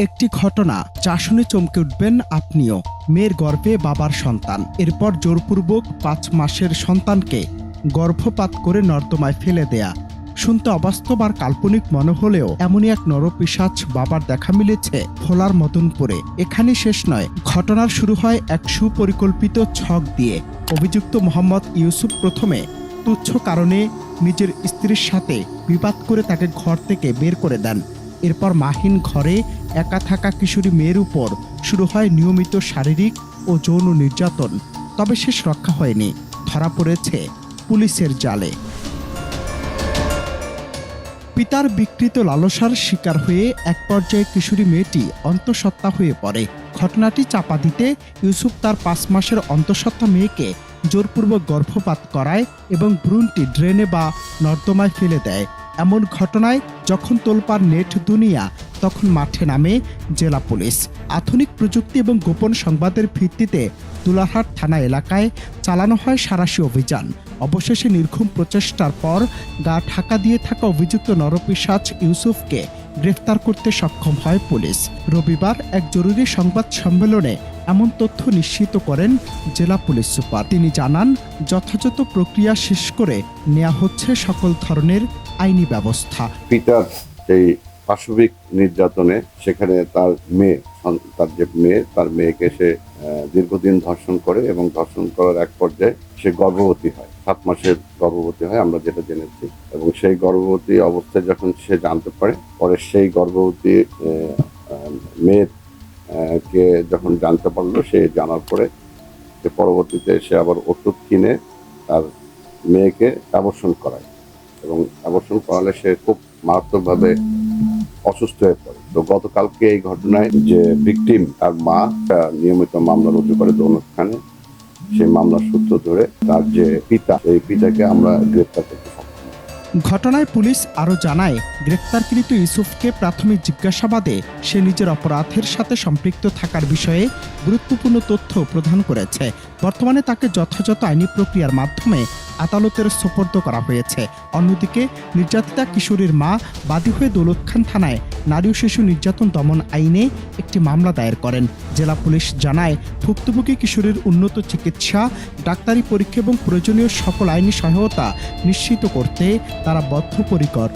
একটি ঘটনা যা শুনে চমকে উঠবেন আপনিও। মেয়ের গর্ভে বাবার সন্তান, এরপর জোরপূর্বক 5 মাসের সন্তানকে গর্ভপাত করে নর্দমায় ফেলে দেয়া। শুনতে অবাস্তব আর কাল্পনিক মনে হলেও এমনই এক নরপিশাচ বাবার দেখা মিলেছে ভোলার মদনপুরে। এখানেই শেষ নয়, ঘটনার শুরু হয় এক সুপরিকল্পিত ছক দিয়ে। অভিযুক্ত মোহাম্মদ ইউসুফ প্রথমে তুচ্ছ কারণে নিজের স্ত্রীর সাথে বিবাদ করে তাকে ঘর থেকে বের করে দেন। এরপর মাহিন ঘরে একা থাকা কিশোরী মেয়ের উপর শুরু হয় নিয়মিত শারীরিক ও যৌন নির্যাতন। তবে শেষ রক্ষা হয়নি, ধরা পড়েছে পুলিশের জালে। পিতার বিকৃত লালসার শিকার হয়ে এক পর্যায়ে কিশোরী মেয়েটি অন্তঃসত্ত্বা হয়ে পড়ে। ঘটনাটি চাপা দিতে ইউসুফ তার 5 মাসের অন্তঃসত্ত্বা মেয়েকে জোরপূর্বক গর্ভপাত করায় এবং ভ্রূণটি ড্রেনে বা নর্দমায় ফেলে দেয়। এমন ঘটনায় যখন তোলপাড় নেট দুনিয়া, তখন মাঠে নামে জেলা পুলিশ। আধুনিক প্রযুক্তি এবং গোপন সংবাদের ভিত্তিতে দুলারহাট থানা এলাকায় চালানো হয় সাঁড়াশি অভিযান। অবশেষে নির্ঘুম প্রচেষ্টার পর গা ঢাকা দিয়ে থাকা অভিযুক্ত নরপিশাচ ইউসুফকে গ্রেফতার করতে সক্ষম হয় পুলিশ। রবিবার এক জরুরি সংবাদ সম্মেলনে এমন তথ্য নিশ্চিত করেন জেলা পুলিশ সুপার। তিনি জানান, যথাযথ প্রক্রিয়া শেষ করে নেওয়া হচ্ছে সকল ধরনের আইনি ব্যবস্থা। পিতার সেই পাশবিক নির্যাতনে সেখানে তার মেয়েকে সে দীর্ঘদিন ধর্ষণ করে এবং ধর্ষণ করার এক পর্যায়ে সে গর্ভবতী হয়, 7 মাসের গর্ভবতী হয় আমরা যেটা জেনেছি। এবং সেই গর্ভবতী অবস্থায় যখন সে জানতে পারে, পরে সেই গর্ভবতী মেয়ের কে যখন জানতে পারলো, সে জানার পরে সে পরবর্তীতে সে আবার ওষুধ কিনে তার মেয়েকে অ্যাবর্শন করায় এবং অ্যাবর্শন করালে সে খুব মারাত্মকভাবে অসুস্থ হয়ে পড়ে। তো গতকালকে এই ঘটনায় যে ভিকটিম তার মা নিয়মিত মামলা রুজু করে দৌলতখানে, সেই মামলার সূত্র ধরে তার যে পিতা, এই পিতাকে আমরা গ্রেফতার করতে সক্ষম। ঘটনায় পুলিশ আরও জানায়, গ্রেফতারকৃত ইউসুফকে প্রাথমিক জিজ্ঞাসাবাদে সে নিজের অপরাধের সাথে সম্পৃক্ত থাকার বিষয়ে গুরুত্বপূর্ণ তথ্য প্রদান করেছে। বর্তমানে তাকে যথাযথ আইনি প্রক্রিয়ার মাধ্যমে আদালতের সোপর্দ করা হয়েছে। অন্যদিকে নির্যাতিতা কিশোরীর মা বাদী হয়ে দৌলতখান থানায় নারী ও শিশু নির্যাতন দমন আইনে একটি মামলা দায়ের করেন। জেলা পুলিশ জানায়, ভুক্তভোগী কিশোরীর উন্নত চিকিৎসা, ডাক্তারি পরীক্ষা এবং প্রয়োজনীয় সকল আইনি সহায়তা নিশ্চিত করতে তারা বদ্ধপরিকর।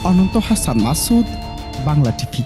অনন্ত হাসান মাসুদ, বাংলা টিভি।